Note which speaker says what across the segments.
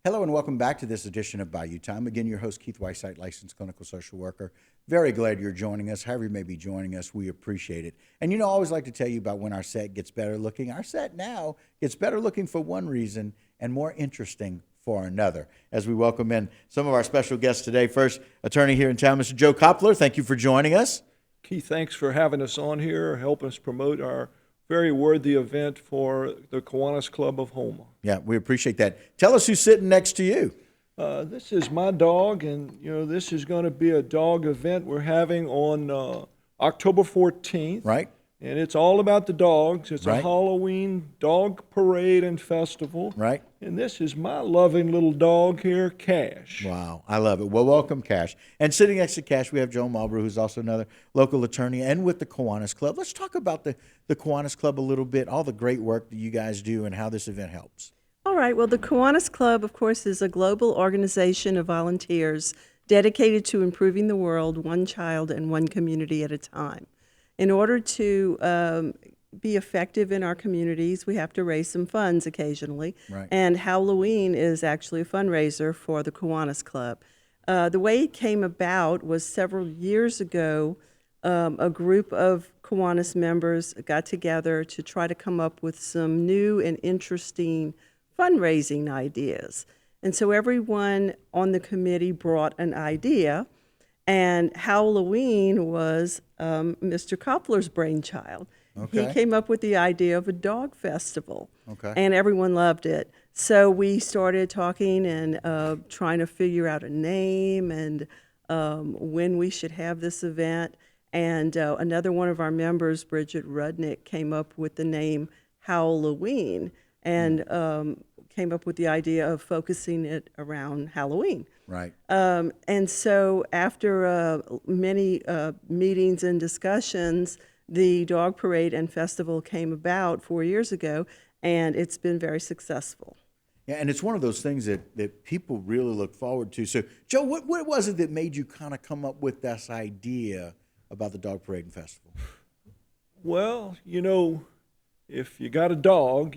Speaker 1: Hello and welcome back to this edition of Bayou Time. Again, your host, Keith Whiteside, licensed clinical social worker. Very glad you're joining us. However you may be joining us, we appreciate it. And I always like to tell you about when our set gets better looking. Our set now gets better looking for one reason and more interesting for another. As we welcome in some of our special guests today. First, attorney here in town, Mr. Joe Koppler. Thank you for joining us.
Speaker 2: Keith, thanks for having us on here, helping us promote our very worthy event for the Kiwanis Club of Houma.
Speaker 1: Yeah, we appreciate that. Tell us who's sitting next to you.
Speaker 2: This is my dog, and this is going to be a dog event we're having on October 14th.
Speaker 1: Right.
Speaker 2: And it's all about the dogs. It's
Speaker 1: Right.
Speaker 2: a Howl-O-Ween dog parade and festival.
Speaker 1: Right.
Speaker 2: And this is my loving little dog here, Cash.
Speaker 1: Wow, I love it. Well, welcome, Cash. And sitting next to Cash, we have Joe Marlborough, who's also another local attorney and with the Kiwanis Club. Let's talk about the Kiwanis Club a little bit, all the great work that you guys do and how this event helps.
Speaker 3: All right. Well, the Kiwanis Club, of course, is a global organization of volunteers dedicated to improving the world one child and one community at a time. In order to be effective in our communities, we have to raise some funds occasionally.
Speaker 1: Right.
Speaker 3: And Howl-O-Ween is actually a fundraiser for the Kiwanis Club. The way it came about was several years ago, a group of Kiwanis members got together to try to come up with some new and interesting fundraising ideas. And so everyone on the committee brought an idea, and Howl-O-Ween was Mr. Koppler's brainchild.
Speaker 1: Okay.
Speaker 3: He came up with the idea of a dog festival,
Speaker 1: Okay.
Speaker 3: and everyone loved it. So we started talking and trying to figure out a name and when we should have this event. And another one of our members, Bridget Rudnick, came up with the name Howl-O-Ween and came up with the idea of focusing it around Halloween.
Speaker 1: Right.
Speaker 3: And so after many meetings and discussions, the dog parade and festival came about 4 years ago, and it's been very successful.
Speaker 1: Yeah, and it's one of those things that people really look forward to. So, Joe, what was it that made you kind of come up with this idea about the dog parade and festival?
Speaker 2: Well, if you got a dog,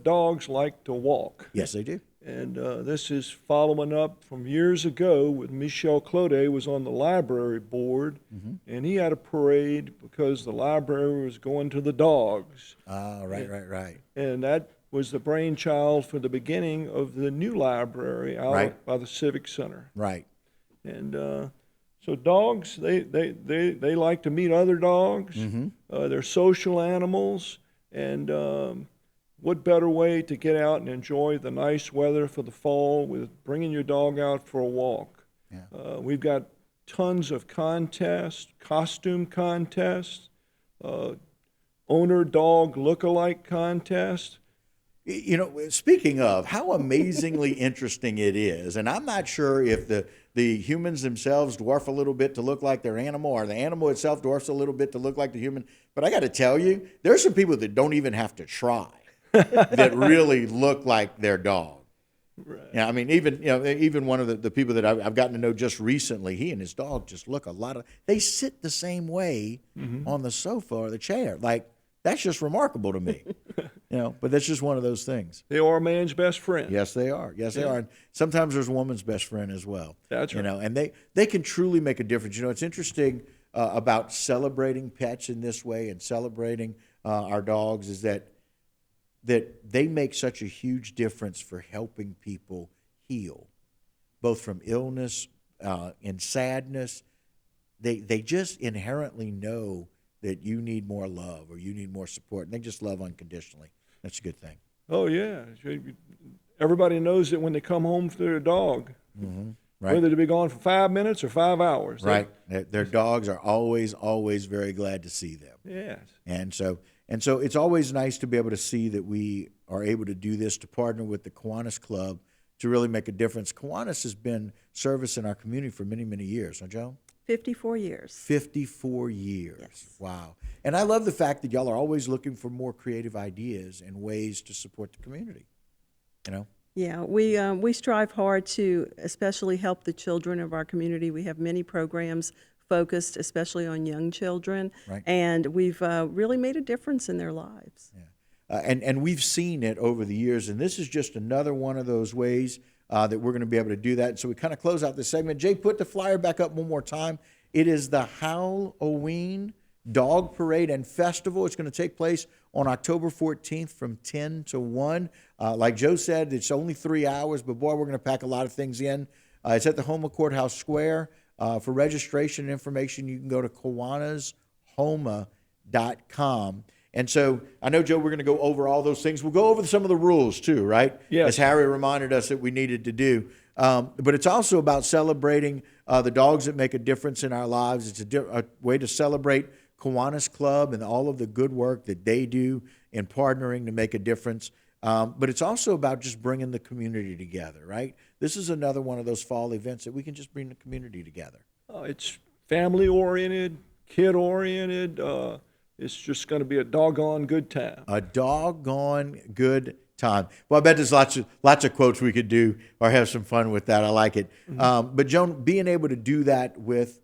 Speaker 2: dogs like to walk.
Speaker 1: Yes, they do.
Speaker 2: And this is following up from years ago with Michel Clodet was on the library board, and he had a parade because the library was going to the dogs.
Speaker 1: Ah, right.
Speaker 2: And that was the brainchild for the beginning of the new library out
Speaker 1: Right.
Speaker 2: by the Civic Center.
Speaker 1: Right.
Speaker 2: And so dogs, they like to meet other dogs. They're social animals, and what better way to get out and enjoy the nice weather for the fall with bringing your dog out for a walk.
Speaker 1: Yeah.
Speaker 2: We've got tons of contests, costume contests, owner dog look-alike contests.
Speaker 1: Speaking of, how amazingly interesting it is, and I'm not sure if the humans themselves dwarf a little bit to look like their animal or the animal itself dwarfs a little bit to look like the human, but I got to tell you, there's some people that don't even have to try that really look like their dog.
Speaker 2: Right.
Speaker 1: Yeah, I mean, even one of the people that I've gotten to know just recently, he and his dog just look they sit the same way on the sofa or the chair. Like, that's just remarkable to me. But that's just one of those things.
Speaker 2: They are a man's best friend.
Speaker 1: Yes, they are. Yes, they are. And sometimes there's a woman's best friend as well.
Speaker 2: That's right.
Speaker 1: And they can truly make a difference. It's interesting about celebrating pets in this way and celebrating our dogs is that they make such a huge difference for helping people heal, both from illness and sadness. They just inherently know that you need more love or you need more support, and they just love unconditionally. That's a good thing.
Speaker 2: Oh, yeah. Everybody knows that when they come home to their dog,
Speaker 1: Right.
Speaker 2: whether they be gone for 5 minutes or 5 hours.
Speaker 1: Right. Their dogs are always very glad to see them.
Speaker 2: Yes.
Speaker 1: And so it's always nice to be able to see that we are able to do this, to partner with the Kiwanis Club to really make a difference. Kiwanis has been service in our community for many, many years, huh, Joe?
Speaker 3: 54 years.
Speaker 1: 54 years.
Speaker 3: Yes.
Speaker 1: Wow. And I love the fact that y'all are always looking for more creative ideas and ways to support the community.
Speaker 3: Yeah, we strive hard to especially help the children of our community. We have many programs focused especially on young children,
Speaker 1: Right.
Speaker 3: and we've really made a difference in their lives.
Speaker 1: Yeah. And we've seen it over the years, and this is just another one of those ways that we're going to be able to do that. And so we kind of close out this segment. Jay, put the flyer back up one more time. It is the Howl-O-Ween Dog Parade and Festival. It's going to take place on October 14th from 10 to 1. Like Joe said, it's only 3 hours, but boy, we're going to pack a lot of things in. It's at the Houma Courthouse Square. For registration and information, you can go to KiwanisHouma.com. And so I know, Joe, we're going to go over all those things. We'll go over some of the rules too, right?
Speaker 2: Yes.
Speaker 1: As Harry reminded us that we needed to do. But it's also about celebrating the dogs that make a difference in our lives. It's a way to celebrate Kiwanis Club and all of the good work that they do in partnering to make a difference. But it's also about just bringing the community together, right? This is another one of those fall events that we can just bring the community together.
Speaker 2: It's family-oriented, kid-oriented. It's just going to be a doggone good time.
Speaker 1: A doggone good time. Well, I bet there's lots of quotes we could do or have some fun with that. I like it. But Joan, being able to do that with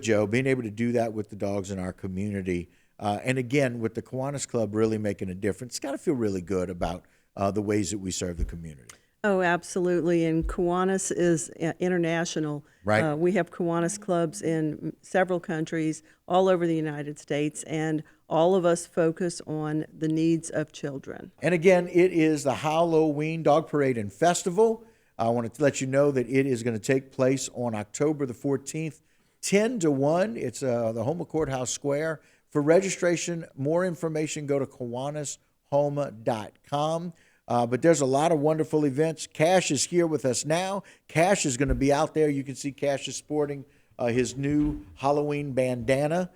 Speaker 1: Joe, being able to do that with the dogs in our community, and again, with the Kiwanis Club really making a difference, it's got to feel really good about the ways that we serve the community.
Speaker 3: Oh, absolutely. And Kiwanis is international.
Speaker 1: Right.
Speaker 3: We have Kiwanis clubs in several countries all over the United States, and all of us focus on the needs of children.
Speaker 1: And again, it is the Howl-O-Ween Dog Parade and Festival. I want to let you know that it is going to take place on October the 14th, 10 to 1. It's the Houma Courthouse Square. For registration, more information, go to KiwanisHouma.com. But there's a lot of wonderful events. Cash is here with us now. Cash is going to be out there. You can see Cash is sporting his new Halloween bandana.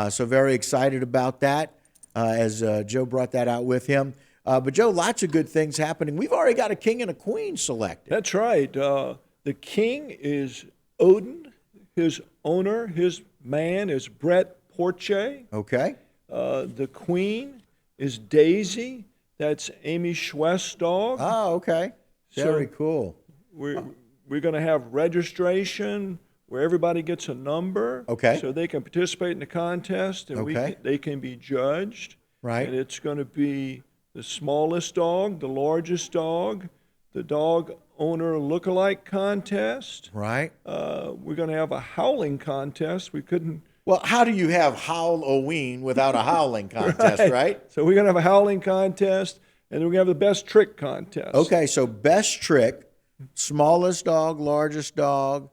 Speaker 1: So very excited about that as Joe brought that out with him. But Joe, lots of good things happening. We've already got a king and a queen selected.
Speaker 2: That's right. The king is Odin. His owner, his man, is Brett Porche.
Speaker 1: Okay.
Speaker 2: The queen is Daisy. That's Amy Schwest's dog.
Speaker 1: Oh, okay. Very cool.
Speaker 2: We're going to have registration where everybody gets a number.
Speaker 1: Okay.
Speaker 2: So they can participate in the contest, and they can be judged.
Speaker 1: Right.
Speaker 2: And it's going to be the smallest dog, the largest dog, the dog owner lookalike contest.
Speaker 1: Right.
Speaker 2: We're going to have a howling contest. We couldn't.
Speaker 1: Well, how do you have Howl-O-Ween without a howling contest, right?
Speaker 2: So we're going to have a howling contest, and then we're going to have the best trick contest.
Speaker 1: Okay, so best trick, smallest dog, largest dog,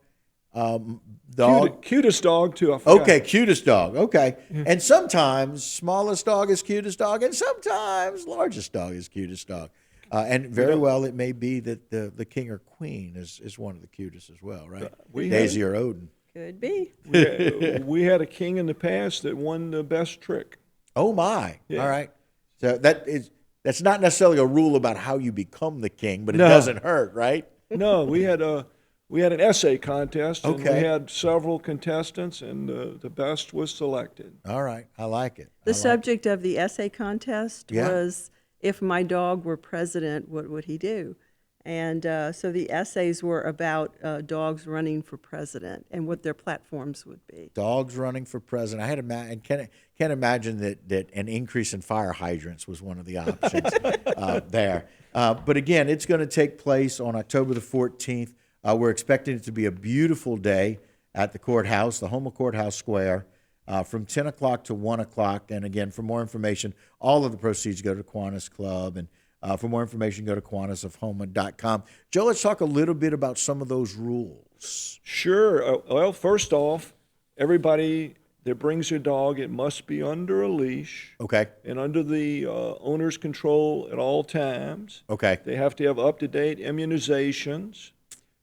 Speaker 2: Cutest dog, too. I forgot.
Speaker 1: Okay, cutest dog. Okay. And sometimes smallest dog is cutest dog, and sometimes largest dog is cutest dog. And very well, it may be that the king or queen is one of the cutest as well, right? Daisy or Odin.
Speaker 3: Could be.
Speaker 2: We had a king in the past that won the best trick.
Speaker 1: Oh, my.
Speaker 2: Yeah.
Speaker 1: All right. So that's not necessarily a rule about how you become the king, but it doesn't hurt, right?
Speaker 2: No, we had an essay contest, and
Speaker 1: Okay.
Speaker 2: we had several contestants, and the best was selected.
Speaker 1: All right. I like it.
Speaker 3: The subject of the essay contest
Speaker 1: Yeah.
Speaker 3: was, if my dog were president, what would he do? And so the essays were about dogs running for president and what their platforms would be.
Speaker 1: Dogs running for president. I had can't imagine that an increase in fire hydrants was one of the options there. But again, it's going to take place on October the 14th. We're expecting it to be a beautiful day at the courthouse, the Houma Courthouse Square, from 10 o'clock to 1 o'clock. And again, for more information, all of the proceeds go to Kiwanis Club. And for more information, go to KiwanisHouma.com. Joe, let's talk a little bit about some of those rules.
Speaker 2: Sure. Well, first off, everybody that brings a dog, it must be under a leash.
Speaker 1: Okay.
Speaker 2: And under the owner's control at all times.
Speaker 1: Okay.
Speaker 2: They have to have up-to-date immunizations.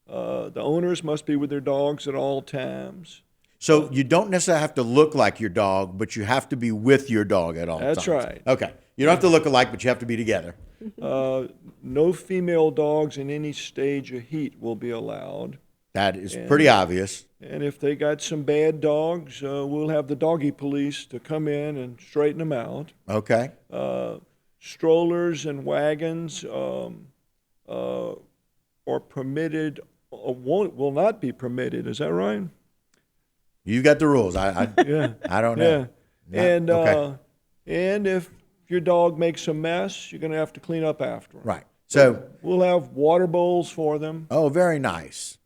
Speaker 2: The owners must be with their dogs at all times.
Speaker 1: So you don't necessarily have to look like your dog, but you have to be with your dog at all times.
Speaker 2: That's right.
Speaker 1: Okay. You don't have to look alike, but you have to be together.
Speaker 2: No female dogs in any stage of heat will be allowed.
Speaker 1: That is pretty obvious.
Speaker 2: And if they got some bad dogs, we'll have the doggy police to come in and straighten them out.
Speaker 1: Okay.
Speaker 2: Strollers and wagons are permitted, will not be permitted. Is that right?
Speaker 1: You got the rules. I don't know.
Speaker 2: Yeah. And if your dog makes a mess, you're going to have to clean up after him.
Speaker 1: Right. So,
Speaker 2: we'll have water bowls for them.
Speaker 1: oh, very nice.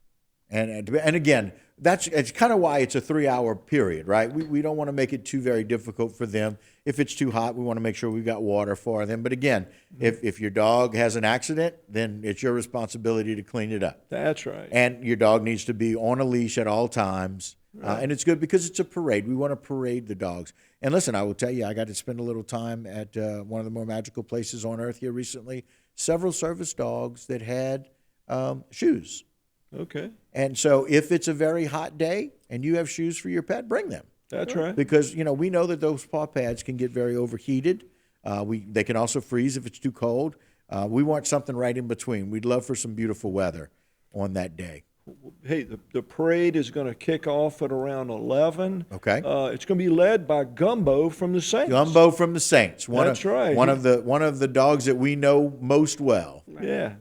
Speaker 1: And again, it's kind of why it's a 3-hour period, right? We don't want to make it too very difficult for them. If it's too hot, we want to make sure we've got water for them. But again, if your dog has an accident, then it's your responsibility to clean it up.
Speaker 2: That's right.
Speaker 1: And your dog needs to be on a leash at all times. And it's good because it's a parade. We want to parade the dogs. And listen, I will tell you, I got to spend a little time at one of the more magical places on earth here recently. Several service dogs that had shoes.
Speaker 2: Okay.
Speaker 1: And so if it's a very hot day and you have shoes for your pet, bring them.
Speaker 2: That's right.
Speaker 1: Because, we know that those paw pads can get very overheated. They can also freeze if it's too cold. We want something right in between. We'd love for some beautiful weather on that day.
Speaker 2: Hey, the parade is going to kick off at around 11.
Speaker 1: Okay.
Speaker 2: It's going to be led by Gumbo from the Saints.
Speaker 1: Gumbo from the Saints.
Speaker 2: That's right.
Speaker 1: One of the dogs that we know most well.
Speaker 2: Yeah.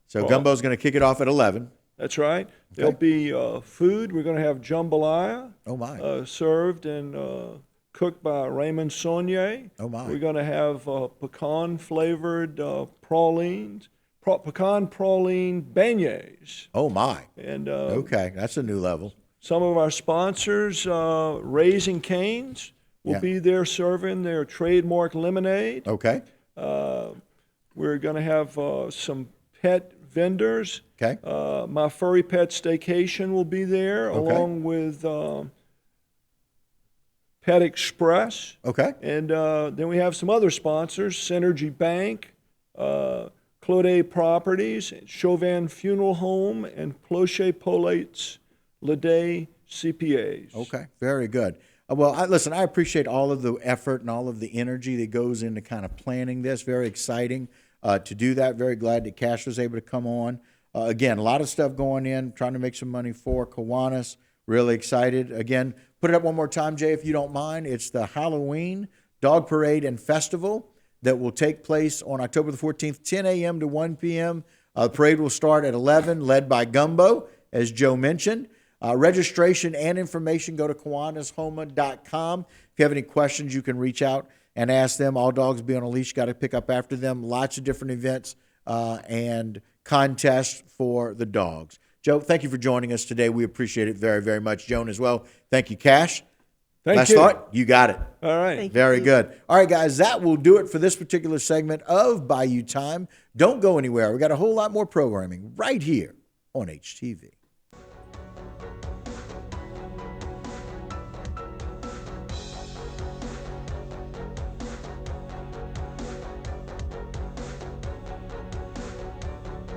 Speaker 1: So Gumbo's going to kick it off at 11.
Speaker 2: That's right. There'll be food. We're going to have jambalaya.
Speaker 1: Oh, my.
Speaker 2: Served and cooked by Raymond Saunier.
Speaker 1: Oh, my.
Speaker 2: We're going to have pecan-flavored pralines, pecan praline beignets.
Speaker 1: Oh, my.
Speaker 2: And
Speaker 1: Okay, that's a new level.
Speaker 2: some of our sponsors, Raising Cane's, will
Speaker 1: Yeah.
Speaker 2: be there serving their trademark lemonade.
Speaker 1: Okay.
Speaker 2: We're going to have some pet vendors.
Speaker 1: Okay.
Speaker 2: My Furry Pet Staycation will be there,
Speaker 1: Okay.
Speaker 2: along with Pet Express.
Speaker 1: Okay.
Speaker 2: And then we have some other sponsors, Synergy Bank, Clode Properties, Chauvin Funeral Home, and Clocher Polates Lede CPAs.
Speaker 1: Okay, very good. Well, listen, I appreciate all of the effort and all of the energy that goes into kind of planning this. Very exciting to do that. Very glad that Cash was able to come on. Again, a lot of stuff going in, trying to make some money for Kiwanis. Really excited. Again, put it up one more time, Jay, if you don't mind. It's the Howl-O-Ween Dog Parade and Festival that will take place on October the 14th, 10 a.m. to 1 p.m. The parade will start at 11, led by Gumbo, as Joe mentioned. Registration and information, go to KiwanisHouma.com. If you have any questions, you can reach out and ask them. All dogs be on a leash, got to pick up after them. Lots of different events and contests for the dogs. Joe, thank you for joining us today. We appreciate it very, very much. Joan as well. Thank you, Cash.
Speaker 2: Thank you.
Speaker 1: Last thought? You got it.
Speaker 2: All right.
Speaker 3: Thank you.
Speaker 1: Very good. All right, guys, that will do it for this particular segment of Bayou Time. Don't go anywhere. We got a whole lot more programming right here on HTV.